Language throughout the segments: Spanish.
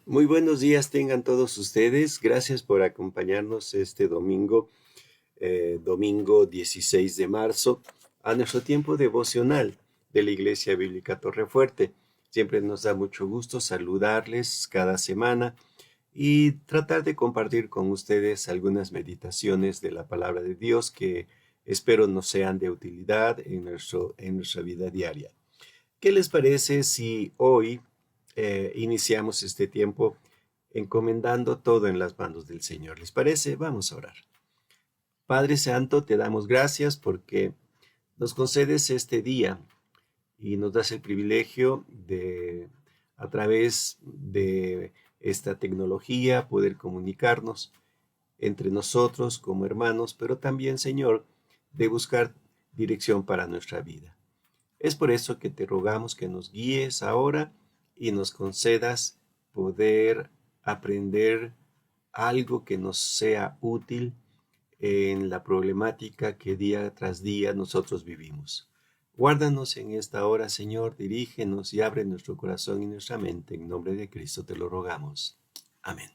Muy buenos días tengan todos ustedes. Gracias por acompañarnos este domingo, domingo 16 de marzo, a nuestro tiempo devocional de la Iglesia Bíblica Torrefuerte. Siempre nos da mucho gusto saludarles cada semana y tratar de compartir con ustedes algunas meditaciones de la palabra de Dios que espero nos sean de utilidad en nuestra vida diaria. ¿Qué les parece si hoy iniciamos este tiempo encomendando todo en las manos del Señor? ¿Les parece? Vamos a orar. Padre Santo, te damos gracias porque nos concedes este día y nos das el privilegio de, a través de esta tecnología, poder comunicarnos entre nosotros como hermanos, pero también, Señor, de buscar dirección para nuestra vida. Es por eso que te rogamos que nos guíes ahora y nos concedas poder aprender algo que nos sea útil en la problemática que día tras día nosotros vivimos. Guárdanos en esta hora, Señor, dirígenos y abre nuestro corazón y nuestra mente. En nombre de Cristo te lo rogamos. Amén.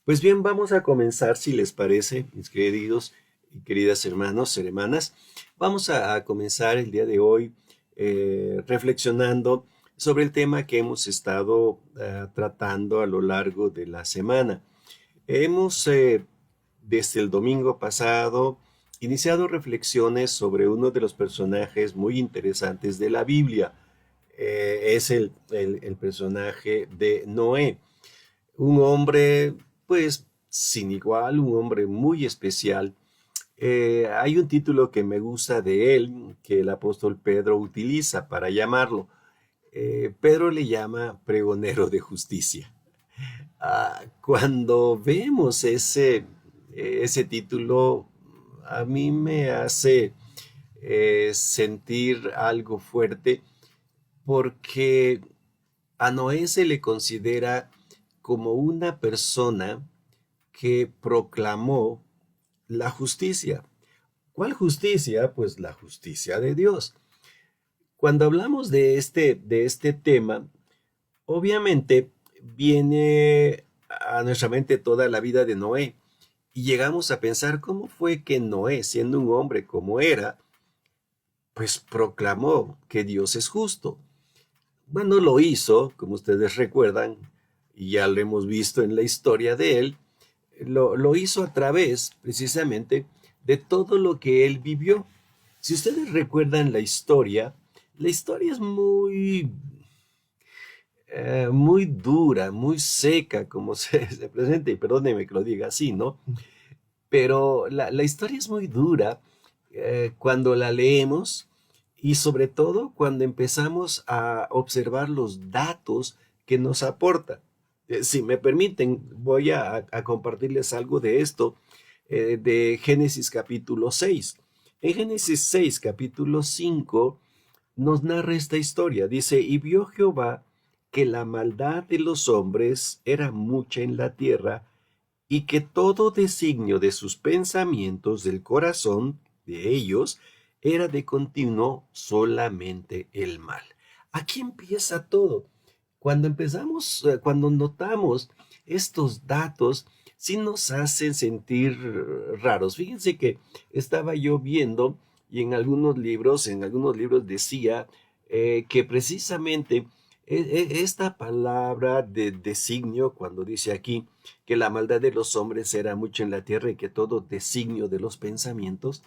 Pues bien, vamos a comenzar, si les parece, mis queridos y queridas hermanos, hermanas. Vamos a comenzar el día de hoy reflexionando sobre el tema que hemos estado tratando a lo largo de la semana. Hemos, desde el domingo pasado, iniciado reflexiones sobre uno de los personajes muy interesantes de la Biblia. Es el personaje de Noé, un hombre pues sin igual, un hombre muy especial. Hay un título que me gusta de él, que el apóstol Pedro utiliza para llamarlo. Pedro le llama pregonero de justicia. Cuando vemos ese título, a mí me hace sentir algo fuerte porque a Noé se le considera como una persona que proclamó la justicia. ¿Cuál justicia? Pues la justicia de Dios. Cuando hablamos de este tema, obviamente viene a nuestra mente toda la vida de Noé y llegamos a pensar cómo fue que Noé, siendo un hombre como era, pues proclamó que Dios es justo. Bueno, lo hizo, como ustedes recuerdan, y ya lo hemos visto en la historia de él, lo hizo a través precisamente de todo lo que él vivió. Si ustedes recuerdan la historia es muy dura, muy seca, como se presenta, y perdónenme que lo diga así, ¿no? Pero la historia es muy dura cuando la leemos y sobre todo cuando empezamos a observar los datos que nos aporta. Si me permiten, voy a compartirles algo de esto, de Génesis capítulo 6. En Génesis 6, capítulo 5, nos narra esta historia. Dice, y vio Jehová que la maldad de los hombres era mucha en la tierra, y que todo designio de sus pensamientos del corazón de ellos era de continuo solamente el mal. Aquí empieza todo. Cuando notamos estos datos, sí nos hacen sentir raros. Fíjense que estaba yo viendo y en algunos libros decía que precisamente esta palabra de designio, cuando dice aquí que la maldad de los hombres era mucho en la tierra y que todo designio de los pensamientos,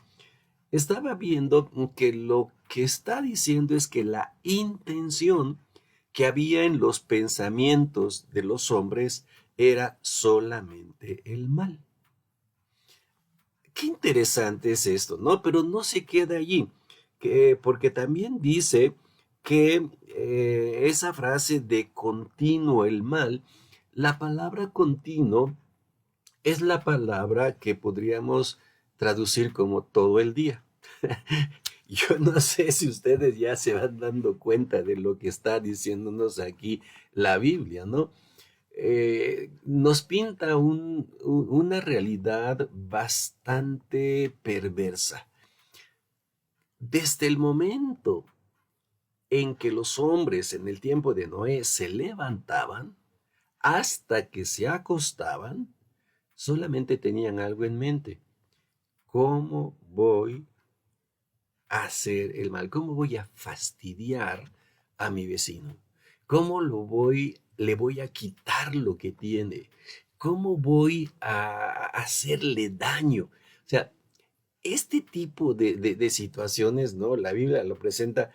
estaba viendo que lo que está diciendo es que la intención que había en los pensamientos de los hombres era solamente el mal. Qué interesante es esto, ¿no? Pero no se queda allí, porque también dice que esa frase de continuo el mal, la palabra continuo es la palabra que podríamos traducir como todo el día. Yo no sé si ustedes ya se van dando cuenta de lo que está diciéndonos aquí la Biblia, ¿no? Nos pinta una realidad bastante perversa. Desde el momento en que los hombres en el tiempo de Noé se levantaban, hasta que se acostaban, solamente tenían algo en mente. ¿Cómo voy a hacer el mal? ¿Cómo voy a fastidiar a mi vecino? ¿Cómo le voy a quitar lo que tiene? ¿Cómo voy a hacerle daño? O sea, este tipo de situaciones, ¿no? La Biblia lo presenta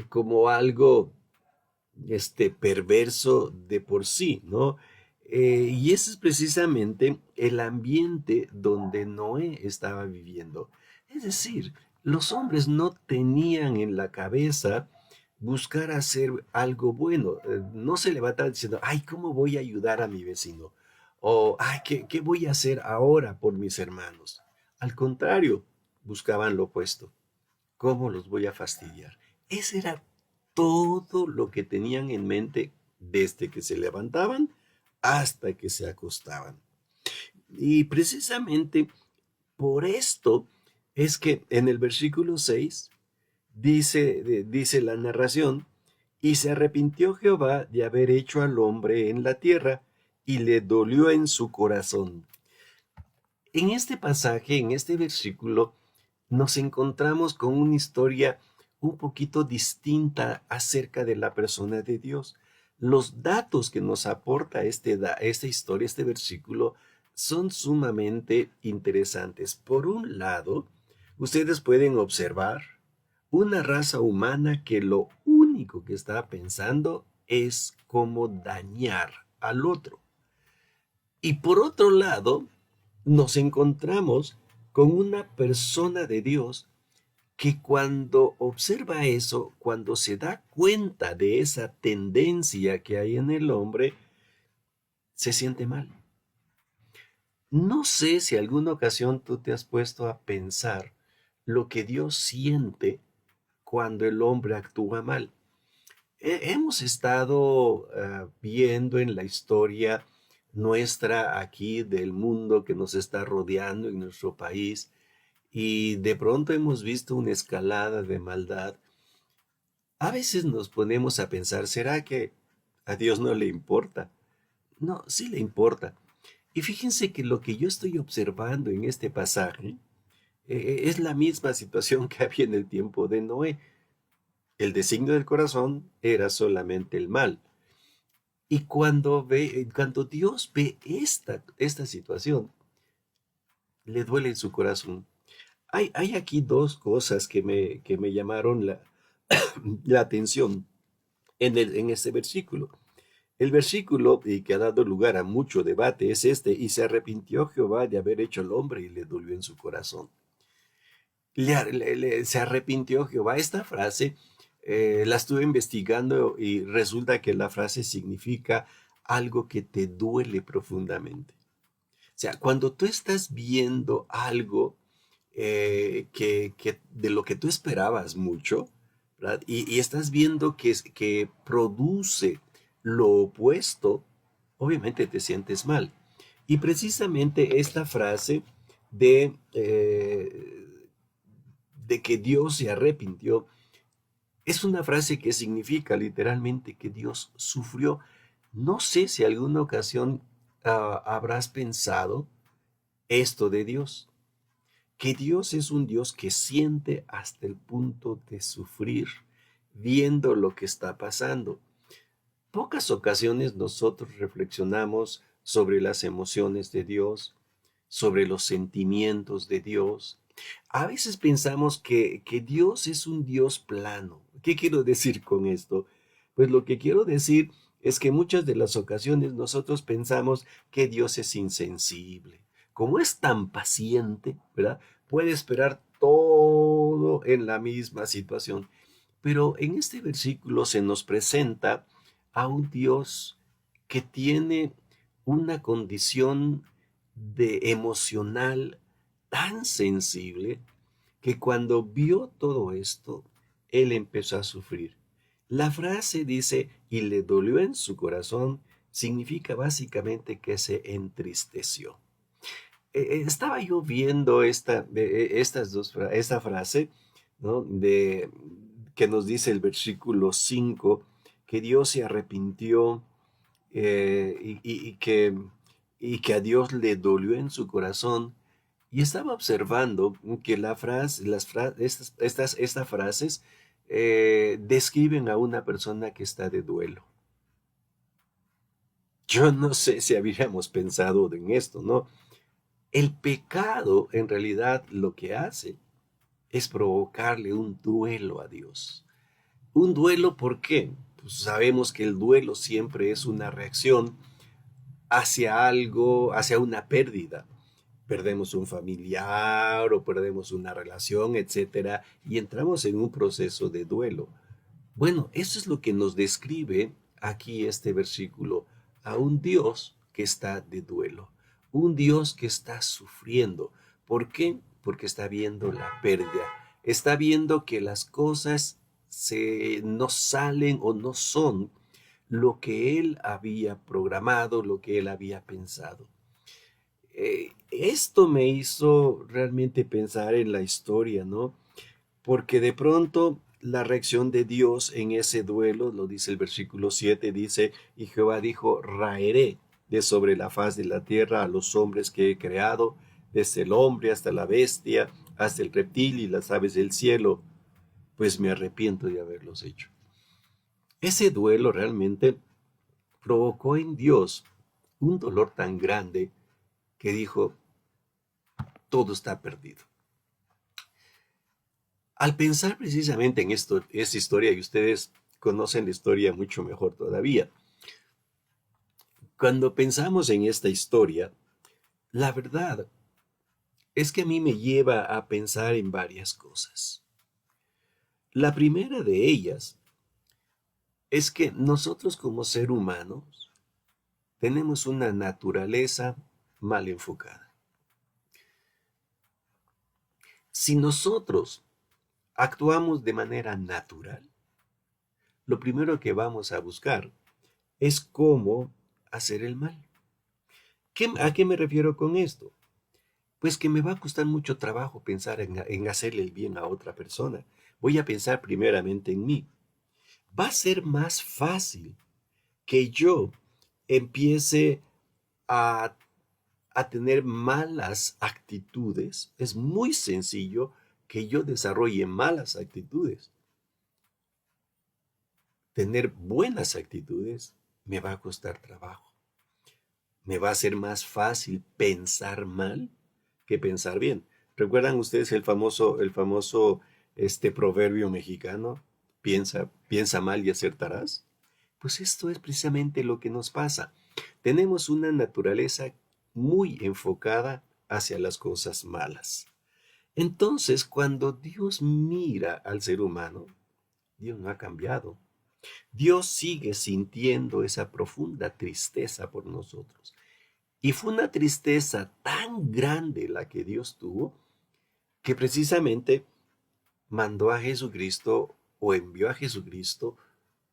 como algo perverso de por sí, ¿no? Y ese es precisamente el ambiente donde Noé estaba viviendo. Es decir, los hombres no tenían en la cabeza buscar hacer algo bueno. No se levantaban diciendo, ay, ¿cómo voy a ayudar a mi vecino? O, ay, ¿qué voy a hacer ahora por mis hermanos? Al contrario, buscaban lo opuesto. ¿Cómo los voy a fastidiar? Ese era todo lo que tenían en mente desde que se levantaban hasta que se acostaban. Y precisamente por esto es que en el versículo 6 dice la narración, y se arrepintió Jehová de haber hecho al hombre en la tierra, y le dolió en su corazón. En este pasaje, en este versículo, nos encontramos con una historia un poquito distinta acerca de la persona de Dios. Los datos que nos aporta esta historia, este versículo, son sumamente interesantes. Por un lado, ustedes pueden observar una raza humana que lo único que está pensando es cómo dañar al otro. Y por otro lado, nos encontramos con una persona de Dios que cuando observa eso, cuando se da cuenta de esa tendencia que hay en el hombre, se siente mal. No sé si alguna ocasión tú te has puesto a pensar lo que Dios siente cuando el hombre actúa mal. Hemos estado viendo en la historia nuestra aquí del mundo que nos está rodeando en nuestro país y de pronto hemos visto una escalada de maldad. A veces nos ponemos a pensar, ¿será que a Dios no le importa? No, sí le importa. Y fíjense que lo que yo estoy observando en este pasaje es la misma situación que había en el tiempo de Noé. El designio del corazón era solamente el mal. Y cuando Dios ve esta situación, le duele en su corazón. Hay aquí dos cosas que me llamaron la atención en este versículo. El versículo, y que ha dado lugar a mucho debate, es este: y se arrepintió Jehová de haber hecho al hombre y le dolió en su corazón. Se arrepintió Jehová. Esta frase la estuve investigando y resulta que la frase significa algo que te duele profundamente. O sea, cuando tú estás viendo algo que de lo que tú esperabas mucho, ¿verdad? Y estás viendo que produce lo opuesto, obviamente te sientes mal. Y precisamente esta frase de, de que Dios se arrepintió es una frase que significa literalmente que Dios sufrió. No sé si alguna ocasión habrás pensado esto de Dios, que Dios es un Dios que siente hasta el punto de sufrir viendo lo que está pasando. Pocas ocasiones nosotros reflexionamos sobre las emociones de Dios, sobre los sentimientos de Dios. A veces pensamos que Dios es un Dios plano. ¿Qué quiero decir con esto? Pues lo que quiero decir es que muchas de las ocasiones nosotros pensamos que Dios es insensible. Como es tan paciente, ¿verdad? Puede esperar todo en la misma situación. Pero en este versículo se nos presenta a un Dios que tiene una condición de emocional tan sensible que cuando vio todo esto, él empezó a sufrir. La frase dice, y le dolió en su corazón, significa básicamente que se entristeció. Estaba yo viendo esta frase, ¿no? Que nos dice el versículo 5 que Dios se arrepintió y que a Dios le dolió en su corazón. Y estaba observando que la frase, estas frases describen a una persona que está de duelo. Yo no sé si habríamos pensado en esto, ¿no? El pecado en realidad lo que hace es provocarle un duelo a Dios. Un duelo, ¿por qué? Pues sabemos que el duelo siempre es una reacción hacia algo, hacia una pérdida. Perdemos un familiar o perdemos una relación, etcétera, y entramos en un proceso de duelo. Bueno, eso es lo que nos describe aquí este versículo, a un Dios que está de duelo, un Dios que está sufriendo. ¿Por qué? Porque está viendo la pérdida, está viendo que las cosas no salen o no son lo que él había programado, lo que él había pensado. Esto me hizo realmente pensar en la historia, ¿no? Porque de pronto la reacción de Dios en ese duelo, lo dice el versículo 7, dice, y Jehová dijo, raeré de sobre la faz de la tierra a los hombres que he creado, desde el hombre hasta la bestia, hasta el reptil y las aves del cielo, pues me arrepiento de haberlos hecho. Ese duelo realmente provocó en Dios un dolor tan grande que dijo, todo está perdido. Al pensar precisamente en esta historia, y ustedes conocen la historia mucho mejor todavía, cuando pensamos en esta historia, la verdad es que a mí me lleva a pensar en varias cosas. La primera de ellas es que nosotros como ser humanos tenemos una naturaleza mal enfocada. Si nosotros actuamos de manera natural, lo primero que vamos a buscar es cómo hacer el mal. ¿A qué me refiero con esto? Pues que me va a costar mucho trabajo pensar en hacerle el bien a otra persona. Voy a pensar primeramente en mí. Va a ser más fácil que yo empiece a, a tener malas actitudes. Es muy sencillo que yo desarrolle malas actitudes. Tener buenas actitudes me va a costar trabajo. Me va a ser más fácil pensar mal que pensar bien. ¿Recuerdan ustedes el famoso proverbio mexicano? Piensa mal y acertarás. Pues esto es precisamente lo que nos pasa. Tenemos una naturaleza muy enfocada hacia las cosas malas. Entonces, cuando Dios mira al ser humano, Dios no ha cambiado. Dios sigue sintiendo esa profunda tristeza por nosotros. Y fue una tristeza tan grande la que Dios tuvo que precisamente mandó a Jesucristo o envió a Jesucristo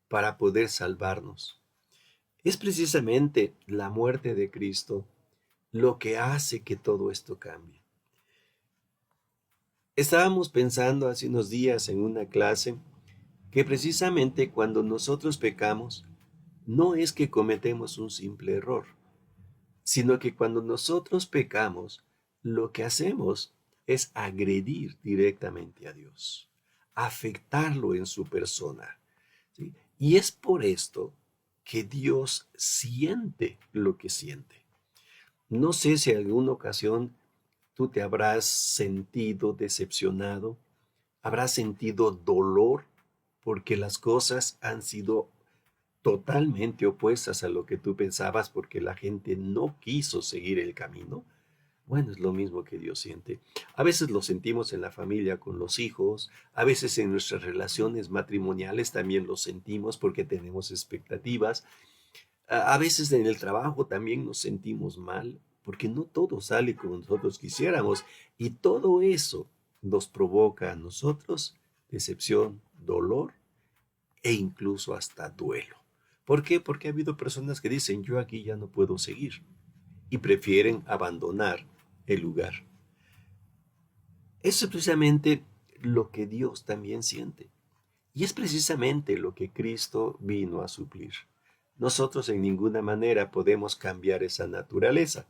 para poder salvarnos. Es precisamente la muerte de Cristo lo que hace que todo esto cambie. Estábamos pensando hace unos días en una clase que precisamente cuando nosotros pecamos, no es que cometemos un simple error, sino que cuando nosotros pecamos, lo que hacemos es agredir directamente a Dios, afectarlo en su persona, ¿sí? Y es por esto que Dios siente lo que siente. No sé si en alguna ocasión tú te habrás sentido decepcionado, habrás sentido dolor porque las cosas han sido totalmente opuestas a lo que tú pensabas porque la gente no quiso seguir el camino. Bueno, es lo mismo que Dios siente. A veces lo sentimos en la familia con los hijos, a veces en nuestras relaciones matrimoniales también lo sentimos porque tenemos expectativas, a veces en el trabajo también nos sentimos mal porque no todo sale como nosotros quisiéramos y todo eso nos provoca a nosotros decepción, dolor e incluso hasta duelo. ¿Por qué? Porque ha habido personas que dicen, yo aquí ya no puedo seguir y prefieren abandonar el lugar. Eso es precisamente lo que Dios también siente. Y es precisamente lo que Cristo vino a suplir. nosotros en ninguna manera podemos cambiar esa naturaleza.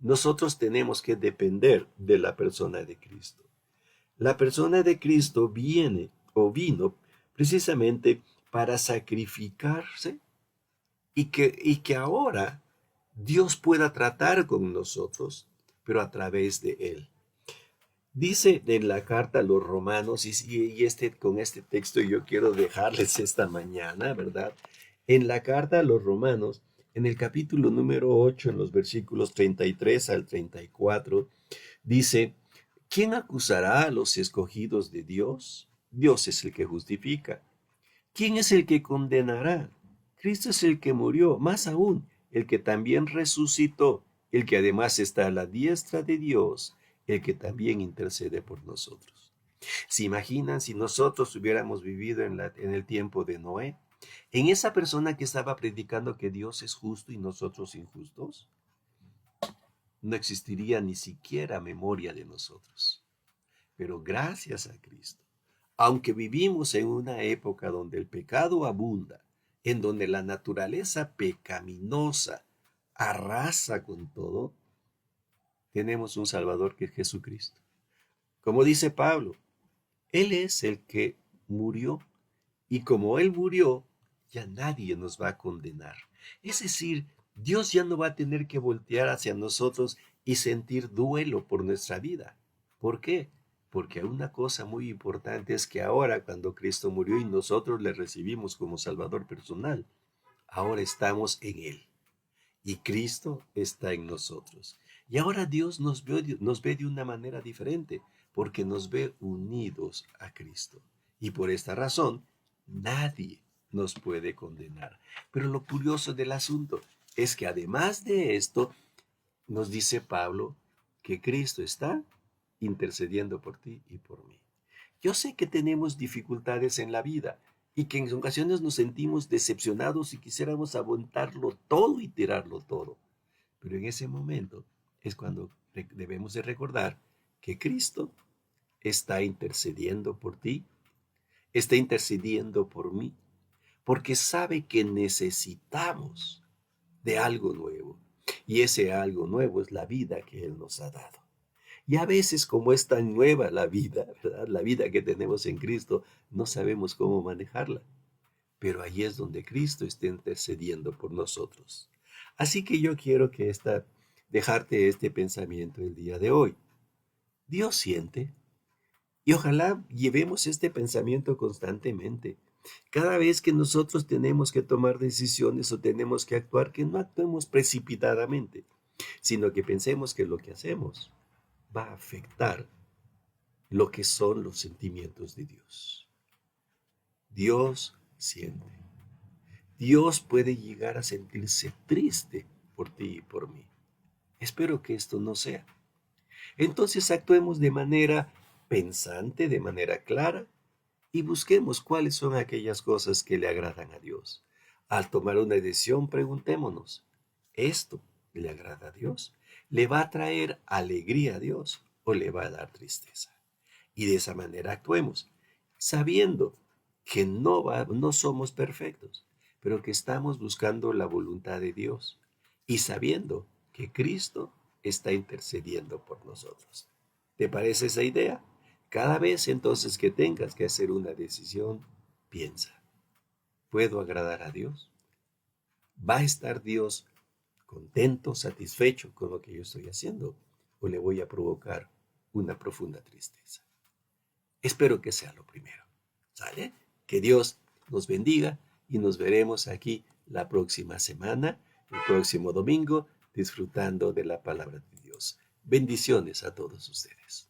Nosotros tenemos que depender de la persona de Cristo. La persona de Cristo viene o vino precisamente para sacrificarse y que ahora Dios pueda tratar con nosotros, pero a través de Él. Dice en la carta a los romanos, con este texto yo quiero dejarles esta mañana, ¿verdad? En la carta a los romanos, en el capítulo número 8, en los versículos 33 al 34, dice, ¿quién acusará a los escogidos de Dios? Dios es el que justifica. ¿Quién es el que condenará? Cristo es el que murió, más aún, el que también resucitó, el que además está a la diestra de Dios, el que también intercede por nosotros. ¿Se imaginan si nosotros hubiéramos vivido en el tiempo de Noé? ¿En esa persona que estaba predicando que Dios es justo y nosotros injustos? No existiría ni siquiera memoria de nosotros. Pero gracias a Cristo, aunque vivimos en una época donde el pecado abunda, en donde la naturaleza pecaminosa arrasa con todo, tenemos un Salvador que es Jesucristo. Como dice Pablo, Él es el que murió y como Él murió, ya nadie nos va a condenar. Es decir, Dios ya no va a tener que voltear hacia nosotros y sentir duelo por nuestra vida. ¿Por qué? Porque una cosa muy importante es que ahora cuando Cristo murió y nosotros le recibimos como Salvador personal, ahora estamos en Él y Cristo está en nosotros. Y ahora Dios nos ve de una manera diferente porque nos ve unidos a Cristo. Y por esta razón, nadie nos puede condenar. Pero lo curioso del asunto es que además de esto, nos dice Pablo que Cristo está intercediendo por ti y por mí. Yo sé que tenemos dificultades en la vida y que en ocasiones nos sentimos decepcionados y quisiéramos aguantarlo todo y tirarlo todo. Pero en ese momento es cuando debemos de recordar que Cristo está intercediendo por ti, está intercediendo por mí, porque sabe que necesitamos de algo nuevo. Y ese algo nuevo es la vida que Él nos ha dado. Y a veces, como es tan nueva la vida, ¿verdad? La vida que tenemos en Cristo, no sabemos cómo manejarla. Pero ahí es donde Cristo está intercediendo por nosotros. Así que yo quiero dejarte este pensamiento el día de hoy. Dios siente. Y ojalá llevemos este pensamiento constantemente. Cada vez que nosotros tenemos que tomar decisiones o tenemos que actuar, que no actuemos precipitadamente, sino que pensemos que lo que hacemos va a afectar lo que son los sentimientos de Dios. Dios siente. Dios puede llegar a sentirse triste por ti y por mí. Espero que esto no sea. Entonces actuemos de manera pensante, de manera clara, y busquemos cuáles son aquellas cosas que le agradan a Dios. Al tomar una decisión, preguntémonos, ¿esto le agrada a Dios? ¿Le va a traer alegría a Dios o le va a dar tristeza? Y de esa manera actuemos, sabiendo que no somos perfectos, pero que estamos buscando la voluntad de Dios y sabiendo que Cristo está intercediendo por nosotros. ¿Te parece esa idea? Cada vez entonces que tengas que hacer una decisión, piensa, ¿puedo agradar a Dios? ¿Va a estar Dios contento, satisfecho con lo que yo estoy haciendo? ¿O le voy a provocar una profunda tristeza? Espero que sea lo primero. ¿Sale? Que Dios nos bendiga y nos veremos aquí la próxima semana, el próximo domingo, disfrutando de la palabra de Dios. Bendiciones a todos ustedes.